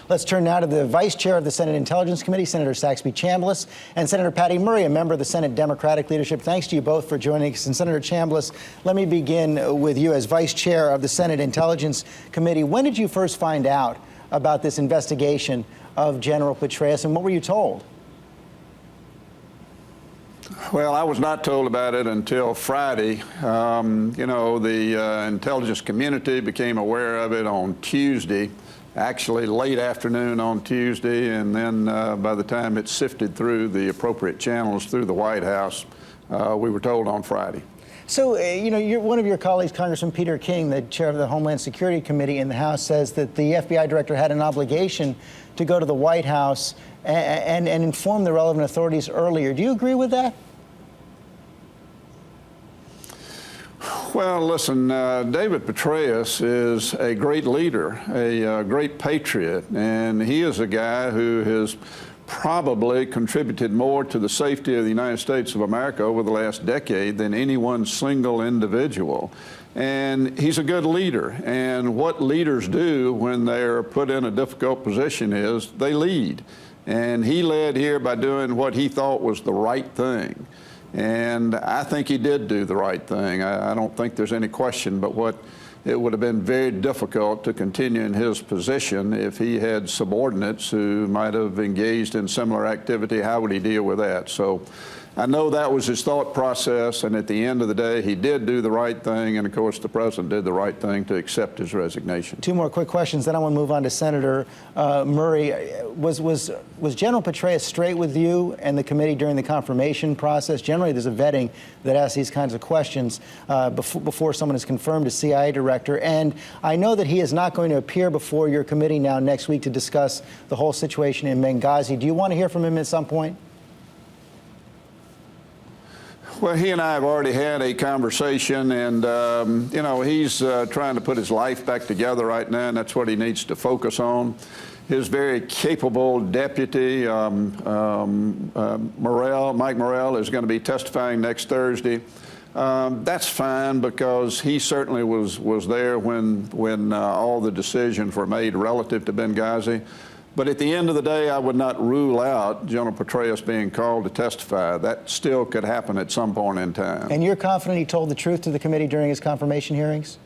Let's turn now to the Vice Chair of the Senate Intelligence Committee, Senator Saxby Chambliss, and Senator Patty Murray, a member of the Senate Democratic leadership. Thanks to you both for joining us. And Senator Chambliss, let me begin with you as Vice Chair of the Senate Intelligence Committee. When did you first find out about this investigation of General Petraeus, and what were you told? Well, I was not told about it until Friday. The intelligence community became aware of it on Tuesday, actually late afternoon on Tuesday, and then by the time it sifted through the appropriate channels through the White House, we were told on Friday. So, one of your colleagues, Congressman Peter King, the chair of the Homeland Security Committee in the House, says that the FBI director had an obligation to go to the White House and inform the relevant authorities earlier. Do you agree with that? Well, listen, David Petraeus is a great leader, a great patriot, and he is a guy who has probably contributed more to the safety of the United States of America over the last decade than any one single individual. And he's a good leader. And what leaders do when they're put in a difficult position is they lead. And he led here by doing what he thought was the right thing. And I think he did do the right thing. I don't think there's any question but what it would have been very difficult to continue in his position if he had subordinates who might have engaged in similar activity. How would he deal with that? So I know that was his thought process, and at the end of the day, he did do the right thing, and of course the president did the right thing to accept his resignation. Two more quick questions, then I want to move on to Senator Murray. Was General Petraeus straight with you and the committee during the confirmation process? Generally, there's a vetting that asks these kinds of questions before someone is confirmed as CIA director, and I know that he is not going to appear before your committee now next week to discuss the whole situation in Benghazi. Do you want to hear from him at some point? Well, he and I have already had a conversation, and, he's trying to put his life back together right now, and that's what he needs to focus on. His very capable deputy, Mike Morrell, is going to be testifying next Thursday. That's fine because he certainly was there when all the decisions were made relative to Benghazi. But at the end of the day, I would not rule out General Petraeus being called to testify. That still could happen at some point in time. And you're confident he told the truth to the committee during his confirmation hearings?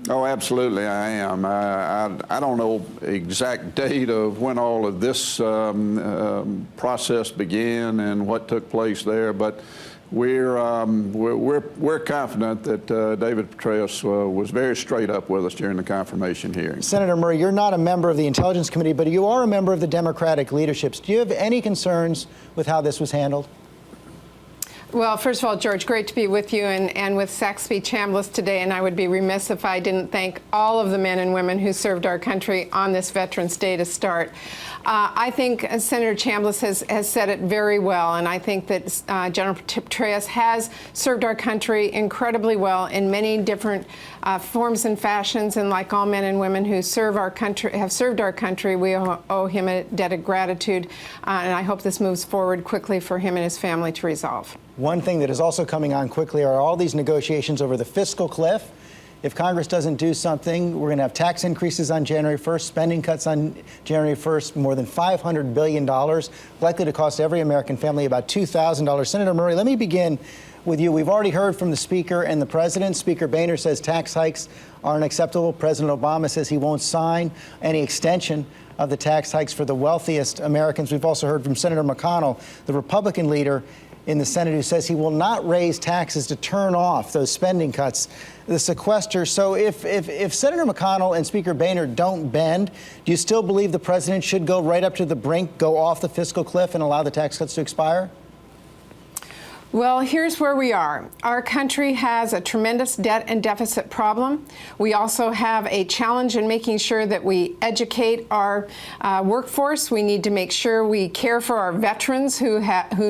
Oh, absolutely, I am. I don't know the exact date of when all of this process began and what took place there, but we're confident that David Petraeus was very straight up with us during the confirmation hearing. Senator Murray, you're not a member of the Intelligence Committee, but you are a member of the Democratic leadership. Do you have any concerns with how this was handled? Well, first of all, George, great to be with you and with Saxby Chambliss today, and I would be remiss if I didn't thank all of the men and women who served our country on this Veterans Day to start. I think Senator Chambliss has said it very well, and I think that General Petraeus has served our country incredibly well in many different forms and fashions, and like all men and women who have served our country, we owe him a debt of gratitude, and I hope this moves forward quickly for him and his family to resolve. One thing that is also coming on quickly are all these negotiations over the fiscal cliff. If Congress doesn't do something, we're going to have tax increases on January 1st, spending cuts on January 1st, more than $500 billion, likely to cost every American family about $2,000. Senator Murray, let me begin with you. We've already heard from the Speaker and the President. Speaker Boehner says tax hikes are unacceptable. President Obama says he won't sign any extension of the tax hikes for the wealthiest Americans. We've also heard from Senator McConnell, the Republican leader in the Senate, who says he will not raise taxes to turn off those spending cuts, the sequester. So if Senator McConnell and Speaker Boehner don't bend, do you still believe the president should go right up to the brink, go off the fiscal cliff, and allow the tax cuts to expire? Well, here's where we are. Our country has a tremendous debt and deficit problem. We also have a challenge in making sure that we educate our workforce. We need to make sure we care for our veterans who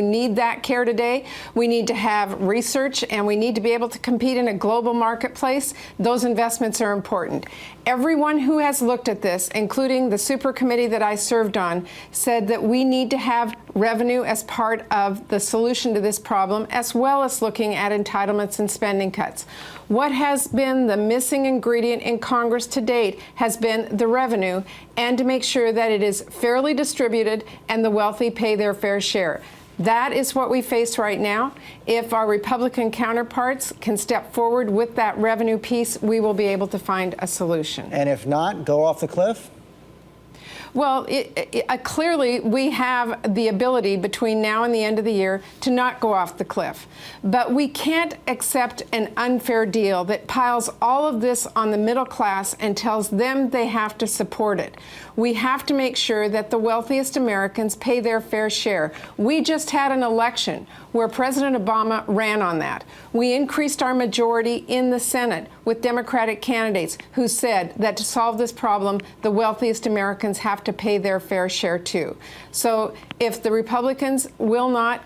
need that care today. We need to have research, and we need to be able to compete in a global marketplace. Those investments are important. Everyone who has looked at this, including the super committee that I served on, said that we need to have revenue as part of the solution to this problem, as well as looking at entitlements and spending cuts. What has been the missing ingredient in Congress to date has been the revenue, and to make sure that it is fairly distributed and the wealthy pay their fair share. That is what we face right now. If our Republican counterparts can step forward with that revenue piece, we will be able to find a solution. And if not, go off the cliff? Well, clearly we have the ability between now and the end of the year to not go off the cliff. But we can't accept an unfair deal that piles all of this on the middle class and tells them they have to support it. We have to make sure that the wealthiest Americans pay their fair share. We just had an election where President Obama ran on that. We increased our majority in the Senate with Democratic candidates who said that to solve this problem, the wealthiest Americans have to pay their fair share too. So if the Republicans will not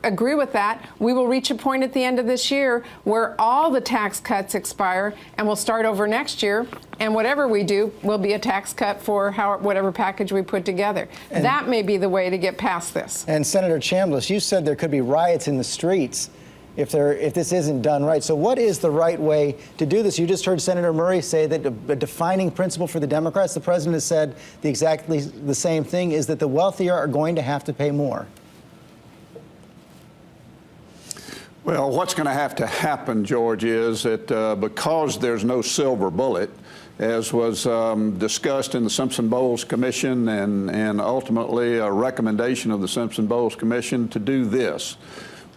agree with that, we will reach a point at the end of this year where all the tax cuts expire, and we'll start over next year, and whatever we do will be a tax cut for whatever package we put together. And that may be the way to get past this. And Senator Chambliss, you said there could be riots in the streets if this isn't done right. So what is the right way to do this? You just heard Senator Murray say that a defining principle for the Democrats, the president has said exactly the same thing, is that the wealthier are going to have to pay more. Well, what's going to have to happen, George, is that because there's no silver bullet, as was discussed in the Simpson-Bowles Commission and ultimately a recommendation of the Simpson-Bowles Commission to do this.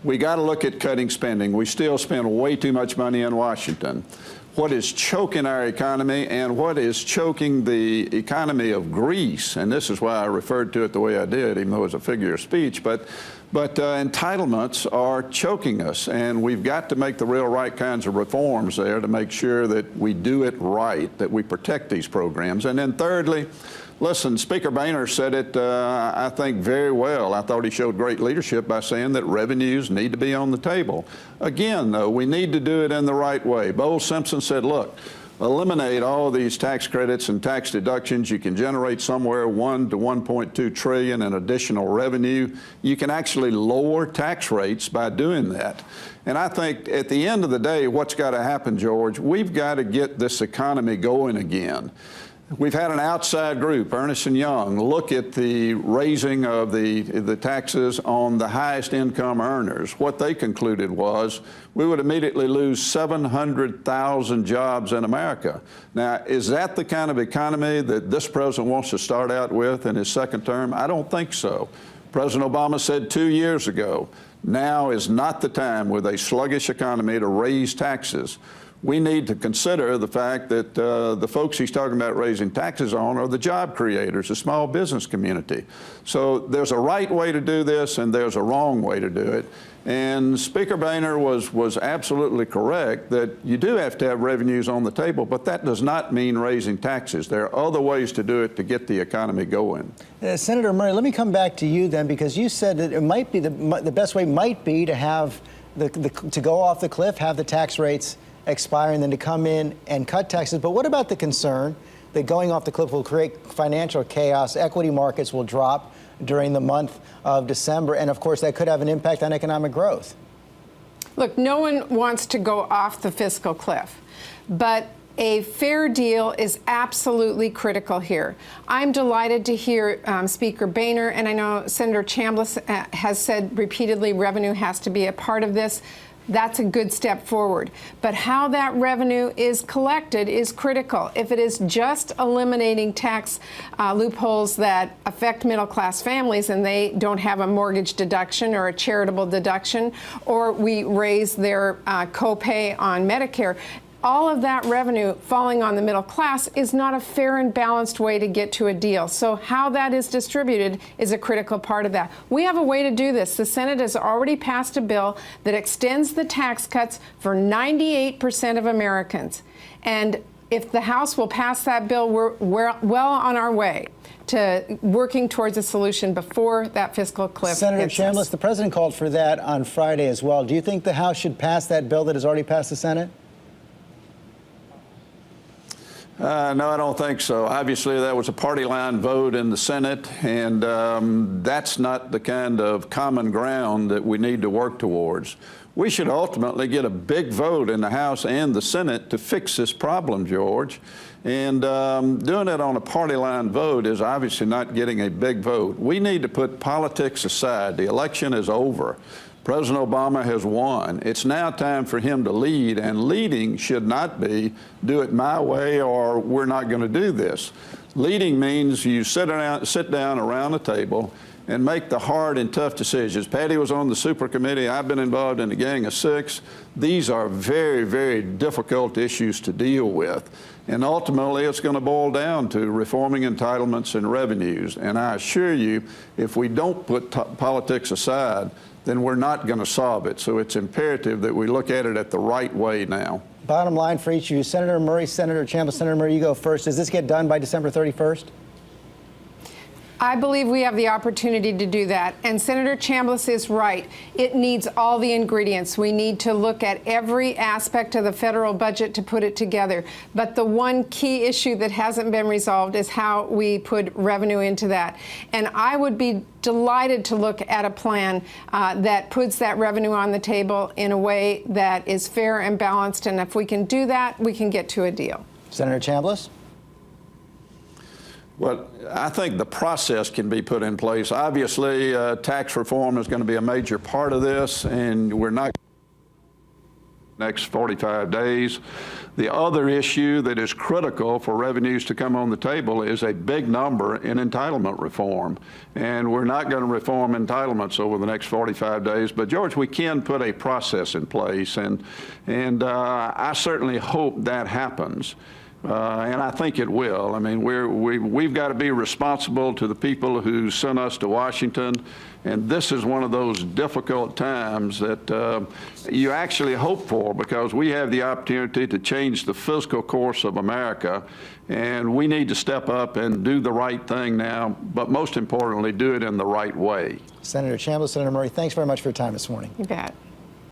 We got to look at cutting spending. We still spend way too much money in Washington. What is choking our economy and what is choking the economy of Greece, and this is why I referred to it the way I did, even though it was a figure of speech, but entitlements are choking us, and we've got to make the real right kinds of reforms there to make sure that we do it right, that we protect these programs. And then thirdly, listen, Speaker Boehner said it, I think, very well. I thought he showed great leadership by saying that revenues need to be on the table. Again, though, we need to do it in the right way. Bowles-Simpson said, look, eliminate all of these tax credits and tax deductions. You can generate somewhere $1 to $1.2 trillion in additional revenue. You can actually lower tax rates by doing that. And I think at the end of the day, what's got to happen, George, we've got to get this economy going again. We've had an outside group, Ernst & Young, look at the raising of the taxes on the highest income earners. What they concluded was we would immediately lose 700,000 jobs in America. Now, is that the kind of economy that this president wants to start out with in his second term? I don't think so. President Obama said 2 years ago, now is not the time with a sluggish economy to raise taxes. We need to consider the fact that the folks he's talking about raising taxes on are the job creators, the small business community. So there's a right way to do this and there's a wrong way to do it. And Speaker Boehner was absolutely correct that you do have to have revenues on the table, but that does not mean raising taxes. There are other ways to do it to get the economy going. Senator Murray, let me come back to you then, because you said that it might be the best way might be to have to go off the cliff, have the tax rates expire, and then to come in and cut taxes. But what about the concern that going off the cliff will create financial chaos? Equity markets will drop during the month of December, and of course that could have an impact on economic growth. Look, no one wants to go off the fiscal cliff, but a fair deal is absolutely critical here. I'm delighted to hear Speaker Boehner, and I know Senator Chambliss has said repeatedly revenue has to be a part of this. That's a good step forward. But how that revenue is collected is critical. If it is just eliminating tax loopholes that affect middle-class families and they don't have a mortgage deduction or a charitable deduction, or we raise their copay on Medicare, all of that revenue falling on the middle class is not a fair and balanced way to get to a deal. So how that is distributed is a critical part of that. We have a way to do this. The Senate has already passed a bill that extends the tax cuts for 98% of Americans. And if the House will pass that bill, we're well on our way to working towards a solution before that fiscal cliff. Senator Chambliss, the president called for that on Friday as well. Do you think the House should pass that bill that has already passed the Senate? No, I don't think so. Obviously, that was a party line vote in the Senate, and that's not the kind of common ground that we need to work towards. We should ultimately get a big vote in the House and the Senate to fix this problem, George. And doing it on a party line vote is obviously not getting a big vote. We need to put politics aside. The election is over. President Obama has won. It's now time for him to lead, and leading should not be do it my way or we're not going to do this. Leading means you sit down around the table and make the hard and tough decisions. Patty was on the super committee. I've been involved in the Gang of Six. These are very, very difficult issues to deal with. And ultimately, it's going to boil down to reforming entitlements and revenues. And I assure you, if we don't put politics aside, then we're not going to solve it. So it's imperative that we look at it at the right way now. Bottom line for each of you, Senator Murray, Senator Chambliss, Senator Murray, you go first. Does this get done by December 31st? I believe we have the opportunity to do that. And Senator Chambliss is right. It needs all the ingredients. We need to look at every aspect of the federal budget to put it together. But the one key issue that hasn't been resolved is how we put revenue into that. And I would be delighted to look at a plan that puts that revenue on the table in a way that is fair and balanced. And if we can do that, we can get to a deal. Senator Chambliss? Well, I think the process can be put in place. Obviously, tax reform is going to be a major part of this, and we're not next 45 days. The other issue that is critical for revenues to come on the table is a big number in entitlement reform. And we're not going to reform entitlements over the next 45 days. But, George, we can put a process in place, and I certainly hope that happens. And I think it will. I mean, we've got to be responsible to the people who sent us to Washington, and this is one of those difficult times that you actually hope for, because we have the opportunity to change the fiscal course of America, and we need to step up and do the right thing now, but most importantly, do it in the right way. Senator Chambliss, Senator Murray, thanks very much for your time this morning. You bet.